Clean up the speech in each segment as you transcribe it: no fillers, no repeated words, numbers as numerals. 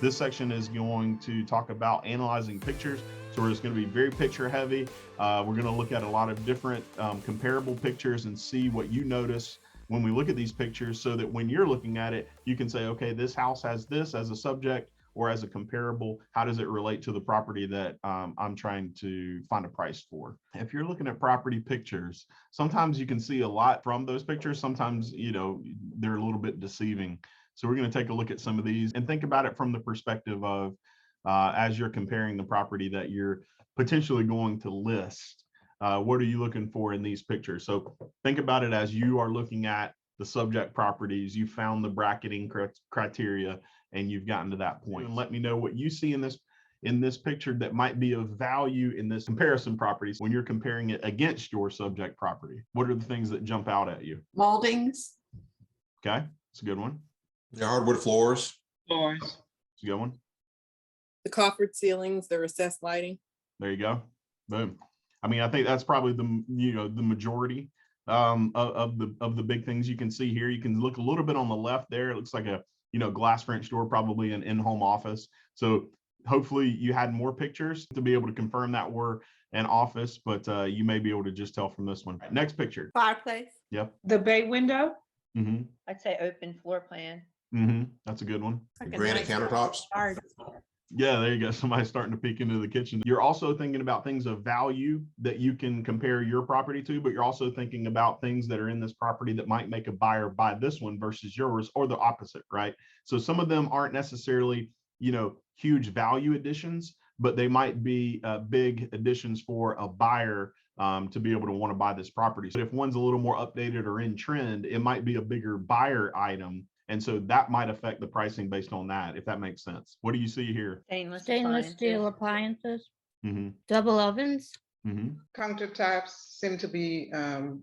This section is going to talk about analyzing pictures. So it's going to be very picture heavy. We're going to look at a lot of different comparable pictures and see what you notice when we look at these pictures, so that when you're looking at it, you can say, okay, this house has this as a subject or as a comparable. How does it relate to the property that I'm trying to find a price for? If you're looking at property pictures, sometimes you can see a lot from those pictures. Sometimes, they're a little bit deceiving. So we're going to take a look at some of these and think about it from the perspective of as you're comparing the property that you're potentially going to list. What are you looking for in these pictures? So think about it as you are looking at the subject properties. You found the bracketing criteria and you've gotten to that point. And let me know what you see in this picture that might be of value in this comparison properties when you're comparing it against your subject property. What are the things that jump out at you? Moldings. Okay, it's a good one. Yeah, hardwood floors. It's a good one. The coffered ceilings, the recessed lighting. There you go. Boom. I mean, I think that's probably the majority of the big things you can see here. You can look a little bit on the left there. It looks like a glass French door, probably an in-home office. So hopefully you had more pictures to be able to confirm that were an office, but you may be able to just tell from this one. Right, next picture. Fireplace. Yep. The bay window. Mm-hmm. I'd say open floor plan. Mm-hmm. That's a good one. Granite countertops. Yeah, there you go. Somebody's starting to peek into the kitchen. You're also thinking about things of value that you can compare your property to, but you're also thinking about things that are in this property that might make a buyer buy this one versus yours, or the opposite, right? So some of them aren't necessarily, huge value additions, but they might be big additions for a buyer to be able to want to buy this property. So if one's a little more updated or in trend, it might be a bigger buyer item. And so that might affect the pricing based on that, if that makes sense. What do you see here? Stainless steel appliances, Mm-hmm. double ovens. Mm-hmm. Countertops seem to be Granite.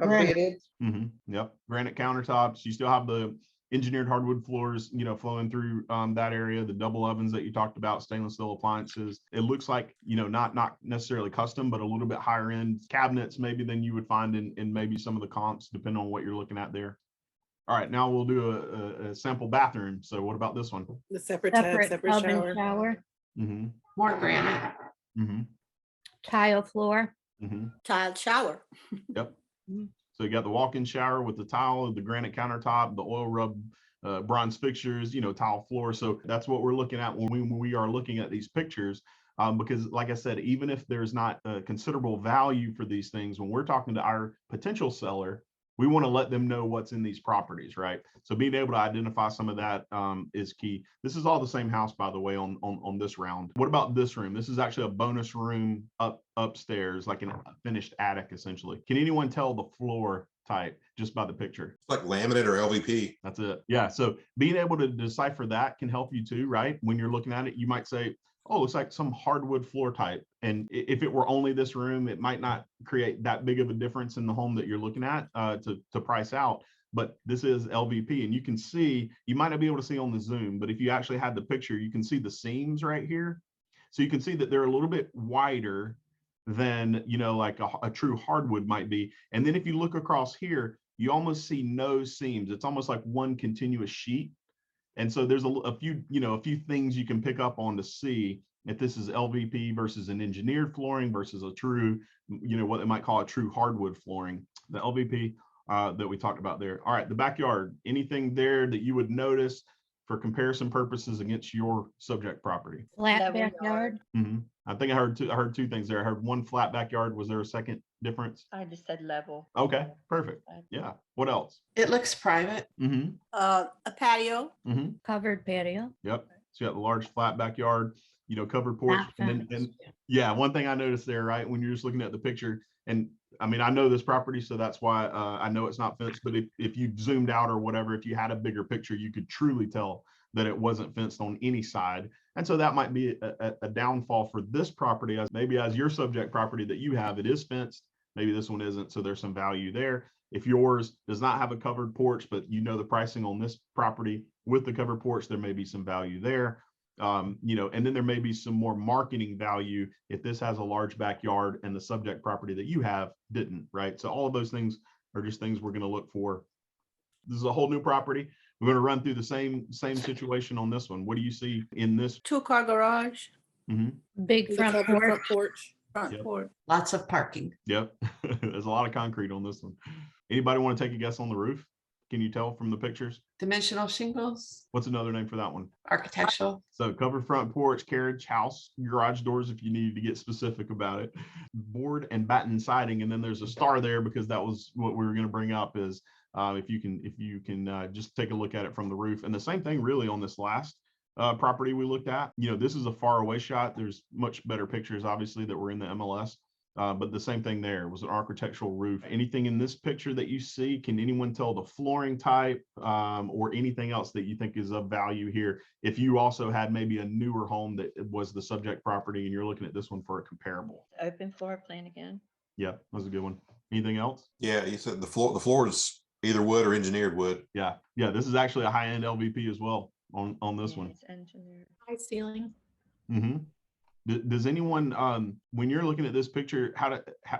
updated. Mm-hmm. Yep. Granite countertops. You still have the engineered hardwood floors, flowing through that area, the double ovens that you talked about, stainless steel appliances. It looks like, not necessarily custom, but a little bit higher end cabinets maybe than you would find in maybe some of the comps, depending on what you're looking at there. All right, now we'll do a sample bathroom. So what about this one? The separate tub, separate Tub and shower. shower, Mm-hmm. More granite. Mm-hmm. tile floor. Mm-hmm. Tiled shower. Yep. So you got the walk-in shower with the tile, the granite countertop, the oil rub bronze fixtures, tile floor. So that's what we're looking at when we are looking at these pictures. Because like I said, even if there's not a considerable value for these things, when we're talking to our potential seller, we want to let them know what's in these properties, right? So being able to identify some of that is key. This is all the same house, by the way, on this round. What about this room? This is actually a bonus room upstairs, like a finished attic, essentially. Can anyone tell the floor type just by the picture? It's like laminate or LVP. That's it. Yeah. So being able to decipher that can help you too, right? When you're looking at it, you might say, oh, it's like some hardwood floor type. And if it were only this room, it might not create that big of a difference in the home that you're looking at to price out. But this is LVP, and you can see, you might not be able to see on the Zoom, but if you actually had the picture, you can see the seams right here. So you can see that they're a little bit wider than, like a true hardwood might be. And then if you look across here, you almost see no seams. It's almost like one continuous sheet. And so there's a few things you can pick up on to see if this is LVP versus an engineered flooring versus a true, what they might call a true hardwood flooring, the LVP that we talked about there. All right, the backyard, anything there that you would notice for comparison purposes against your subject property? Flat backyard. Mm-hmm. I think I heard two things there. I heard one flat backyard. Was there a second difference? I just said level. Okay, perfect. Yeah. What else? It looks private. Mm-hmm. A patio. Mm-hmm. Covered patio. Yep. So you got the large flat backyard, covered porch. And yeah, one thing I noticed there, right, when you're just looking at the picture, and I mean, I know this property, so that's why I know it's not fenced, but if you zoomed out or whatever, if you had a bigger picture, you could truly tell that it wasn't fenced on any side. And so that might be a downfall for this property, as maybe as your subject property that you have, it is fenced. Maybe this one isn't, so there's some value there. If yours does not have a covered porch, but the pricing on this property with the covered porch, there may be some value there. And then there may be some more marketing value if this has a large backyard and the subject property that you have didn't, right? So all of those things are just things we're going to look for. This is a whole new property. We're going to run through the same situation on this one. What do you see in this? 2-car garage, Big The front covered front porch. porch. front Yep. porch. Lots of parking. Yep. There's a lot of concrete on this one. Anybody want to take a guess on the roof? Can you tell from the pictures? Dimensional shingles, What's another name for that one? architectural. So covered front porch, carriage, house, garage doors, if you needed to get specific about it, board and batten siding. And then there's a star there because that was what we were going to bring up is if you can just take a look at it from the roof. And the same thing really on this last property we looked at. This is a far away shot. There's much better pictures, obviously, that were in the MLS. But the same thing there was an architectural roof. Anything in this picture that you see, can anyone tell the flooring type or anything else that you think is of value here? If you also had maybe a newer home that was the subject property and you're looking at this one for a comparable. Open floor plan again. Yeah, that was a good one. Anything else? Yeah, you said the floor is either wood or engineered wood. Yeah, this is actually a high-end LVP as well on this one. It's engineered. High ceiling. Does anyone, when you're looking at this picture,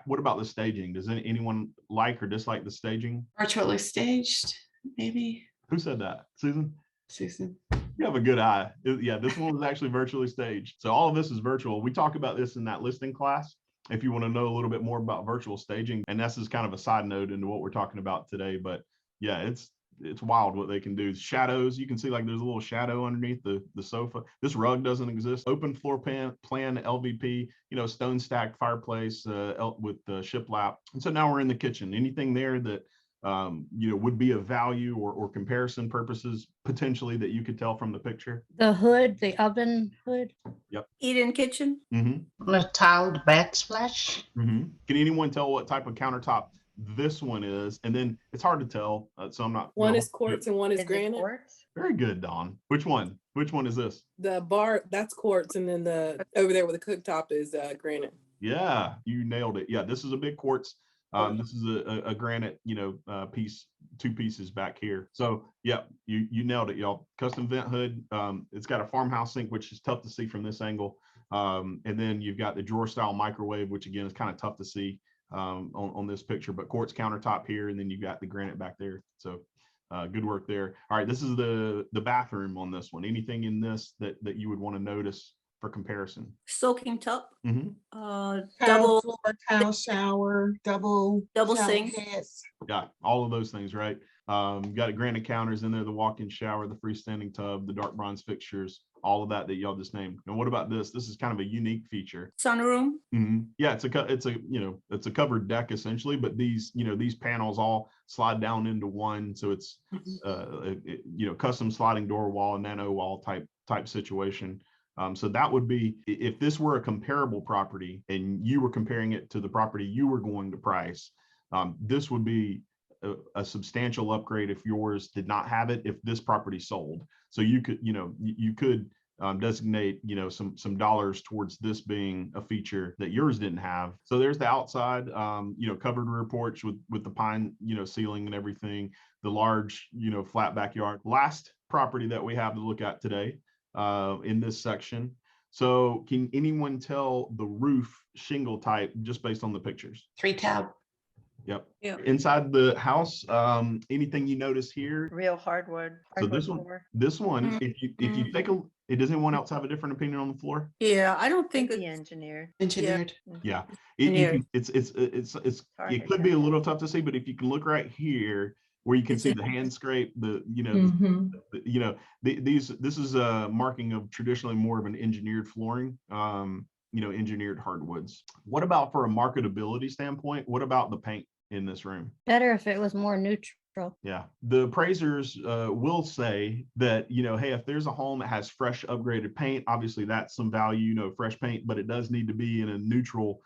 what about the staging? Does anyone like or dislike the staging? Virtually staged, maybe. Who said that? Susan? Susan. You have a good eye. Yeah, this one was actually virtually staged. So all of this is virtual. We talk about this in that listing class. If you want to know a little bit more about virtual staging, and this is kind of a side note into what we're talking about today, but yeah, it's wild what they can do. Shadows, you can see like there's a little shadow underneath the sofa. This rug doesn't exist. Open floor plan LVP, stone stacked fireplace with the shiplap. And so now we're in the kitchen. Anything there that would be of value or comparison purposes potentially that you could tell from the picture? The hood, the oven hood. Eat-in kitchen. A tiled backsplash. Can anyone tell what type of countertop this one is? And then it's hard to tell, so I'm not. One is quartz and one is Is it granite. quartz? Very good, Dawn. Which one? Which one is this? The bar, that's quartz, and then the over there where the cooktop is granite. Yeah, you nailed it. Yeah, this is a big quartz. This is a granite, piece, 2 pieces back here. So yeah, you nailed it, y'all. Custom vent hood. It's got a farmhouse sink, which is tough to see from this angle. And then you've got the drawer style microwave, which again is kind of tough to see on this picture, but quartz countertop here, and then you've got the granite back there. So good work there. All right, this is the bathroom on this one. Anything in this that you would want to notice for comparison? Soaking tub. Tile Double floor, tile shower, double shower sink. heads. Yeah, all of those things, right? Got a granite counters in there, the walk-in shower, the freestanding tub, the dark bronze fixtures, all of that y'all just named. And what about this? This is kind of a unique feature. Sunroom. Yeah, it's a covered deck essentially, but these panels all slide down into one, so it's custom sliding door wall, nano wall type situation. So that would be, if this were a comparable property and you were comparing it to the property you were going to price, this would be a substantial upgrade if yours did not have it, if this property sold. So you could designate some dollars towards this being a feature that yours didn't have. So there's the outside, covered rear porch with the pine ceiling and everything, the large flat backyard. Last property that we have to look at today in this section. So can anyone tell the roof shingle type just based on the pictures? 3 tab. Yep. Yeah. Inside the house, anything you notice here? Real hardwood. So this one, floor. if you take does anyone else have a different opinion on the floor? Yeah, I don't think Maybe it's engineered. Engineered. Yeah, Engineered. hard it to could be a tell. little tough to see, but if you can look right here where you can see the hand scrape, Mhm. this is a marking of traditionally more of an engineered flooring, engineered hardwoods. What about for a marketability standpoint? What about the paint in this room? Better if it was more neutral. Yeah, the appraisers will say that, hey, if there's a home that has fresh upgraded paint, obviously that's some value, fresh paint, but it does need to be in a neutral,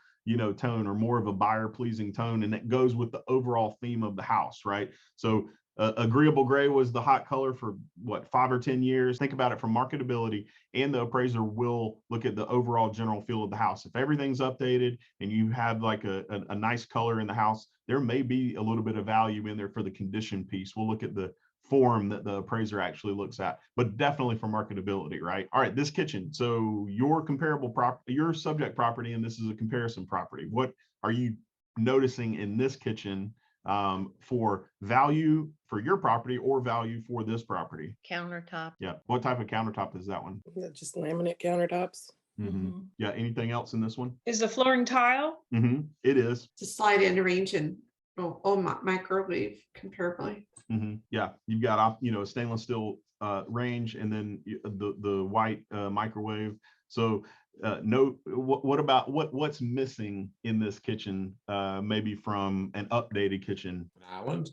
tone or more of a buyer pleasing tone. And that goes with the overall theme of the house, right? So agreeable gray was the hot color for 5 or 10 years. Think about it from marketability, and the appraiser will look at the overall general feel of the house. If everything's updated and you have like a nice color in the house, there may be a little bit of value in there for the condition piece. We'll look at the form that the appraiser actually looks at, but definitely for marketability, right? All right, this kitchen. So your comparable your subject property, and this is a comparison property. What are you noticing in this kitchen for value for your property or value for this property. Countertop. Yeah. What type of countertop is that one? Just laminate countertops. Yeah. Anything else in this one? Is the flooring tile? It is. To slide in, arrange, and microwave comparably. Yeah. You've got, a stainless steel range and then the white microwave. So note what about what's missing in this kitchen, maybe from an updated kitchen? Island.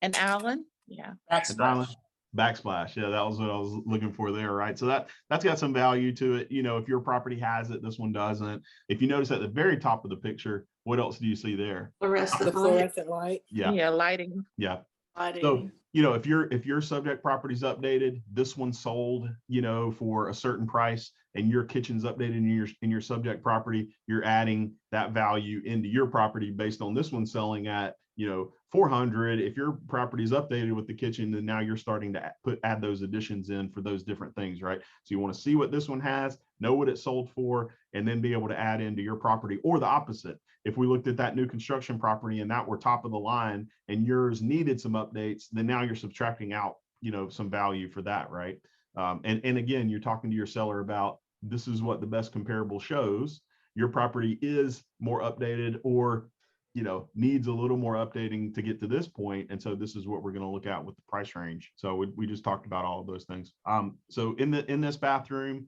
An Allen. Yeah. Backsplash. Yeah, that was what I was looking for there, right? So that's got some value to it. If your property has it, this one doesn't. If you notice at the very top of the picture, what else do you see there? The fluorescent light. Yeah. Yeah, lighting. Yeah. Lighting. So, if your subject property's updated, this one sold, for a certain price, and your kitchen's updated in your subject property, you're adding that value into your property based on this one selling at, 400. If your property is updated with the kitchen, then now you're starting to add those additions in for those different things, right? So you want to see what this one has, know what it sold for, and then be able to add into your property, or the opposite. If we looked at that new construction property and that were top of the line and yours needed some updates, then now you're subtracting out, some value for that, right? And again, you're talking to your seller about, this is what the best comparable shows. Your property is more updated or needs a little more updating to get to this point. And so this is what we're going to look at with the price range. So we just talked about all of those things. So in this bathroom,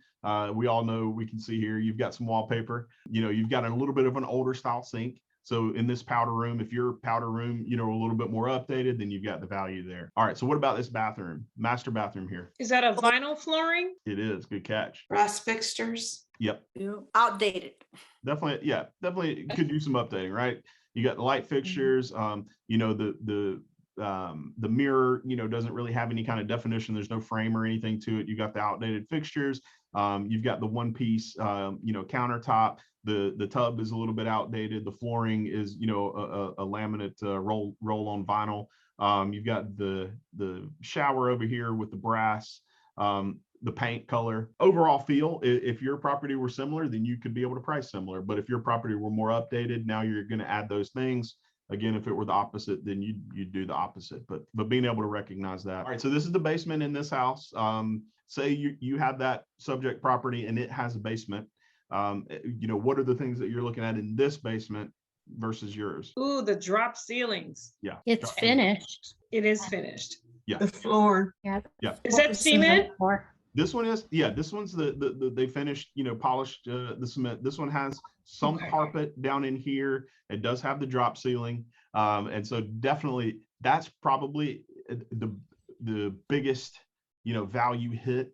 we all know, we can see here, you've got some wallpaper, you've got a little bit of an older style sink. So in this powder room, if your powder room, a little bit more updated, then you've got the value there. All right. So what about this bathroom, master bathroom here? Is that a vinyl flooring? It is. Good catch. Brass fixtures. Yep. Outdated. Definitely. Yeah, definitely could do some updating, right? You got the light fixtures, the mirror, doesn't really have any kind of definition. There's no frame or anything to it. You got the outdated fixtures. You've got the one piece, countertop. The tub is a little bit outdated. The flooring is, a laminate roll on vinyl. You've got the shower over here with the brass. The paint color, overall feel. If your property were similar, then you could be able to price similar. But if your property were more updated, now you're going to add those things. Again, if it were the opposite, then you'd do the opposite. But being able to recognize that. All right, so this is the basement in this house. Say you have that subject property and it has a basement. What are the things that you're looking at in this basement versus yours? Ooh, the drop ceilings. Yeah, It's finished. It is finished. The floor. Yeah. Yeah. Is that cement? This one is, yeah, this one's they finished, polished the cement. This one has some carpet down in here. It does have the drop ceiling. And so definitely that's probably the biggest, value hit,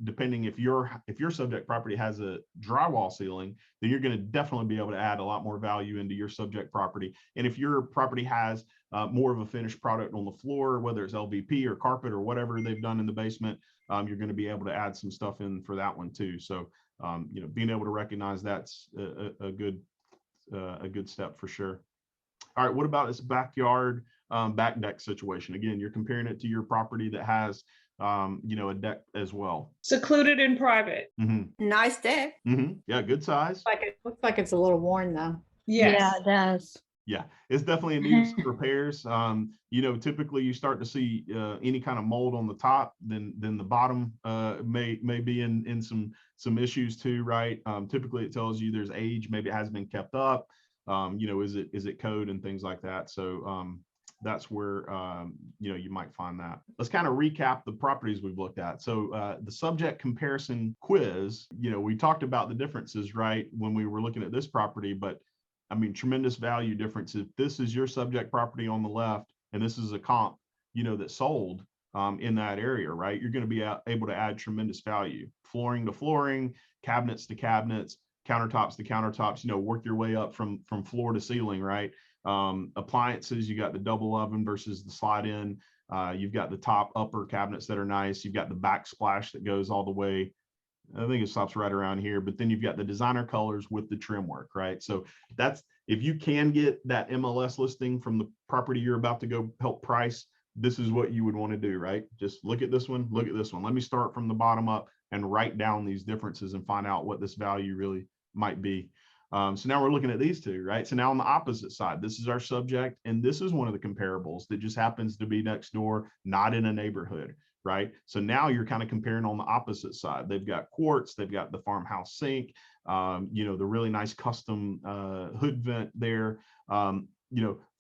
depending if your subject property has a drywall ceiling, then you're going to definitely be able to add a lot more value into your subject property. And if your property has more of a finished product on the floor, whether it's LVP or carpet or whatever they've done in the basement, you're going to be able to add some stuff in for that one too. So, being able to recognize that's a good step for sure. All right, what about this backyard back deck situation? Again, you're comparing it to your property that has a deck as well. Secluded and private. Nice deck. Yeah, good size. It looks like it's a little worn though. Yes. Yeah, it does. Yeah, it's definitely in need of some repairs. Typically you start to see any kind of mold on the top, then the bottom may be in some issues too, right? Typically it tells you there's age, maybe it hasn't been kept up. Is it code and things like that. So that's where you might find that. Let's kind of recap the properties we've looked at. So the subject comparison quiz, we talked about the differences, right, when we were looking at this property, but I mean, tremendous value difference. If this is your subject property on the left, and this is a comp, that sold in that area, right? You're going to be able to add tremendous value. Flooring to flooring, cabinets to cabinets, countertops to countertops, work your way up from floor to ceiling, right? Appliances, you got the double oven versus the slide in. You've got the top upper cabinets that are nice. You've got the backsplash that goes all the way. I think it stops right around here, but then you've got the designer colors with the trim work, right? So that's, if you can get that MLS listing from the property you're about to go help price, this is what you would want to do, right? Just look at this one, look at this one. Let me start from the bottom up and write down these differences and find out what this value really might be. So now we're looking at these two, right? So now on the opposite side, this is our subject, and this is one of the comparables that just happens to be next door, not in a neighborhood, right? So now you're kind of comparing on the opposite side. They've got quartz, they've got the farmhouse sink, the really nice custom hood vent there.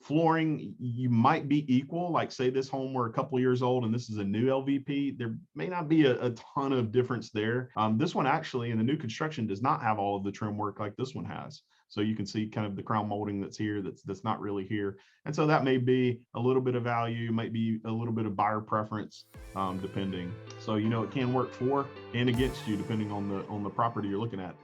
Flooring, you might be equal, like say this home were a couple years old and this is a new LVP, there may not be a ton of difference there. This one actually in the new construction does not have all of the trim work like this one has. So you can see kind of the crown molding that's here, that's not really here. And so that may be a little bit of value, might be a little bit of buyer preference, depending. So, it can work for and against you depending on the property you're looking at.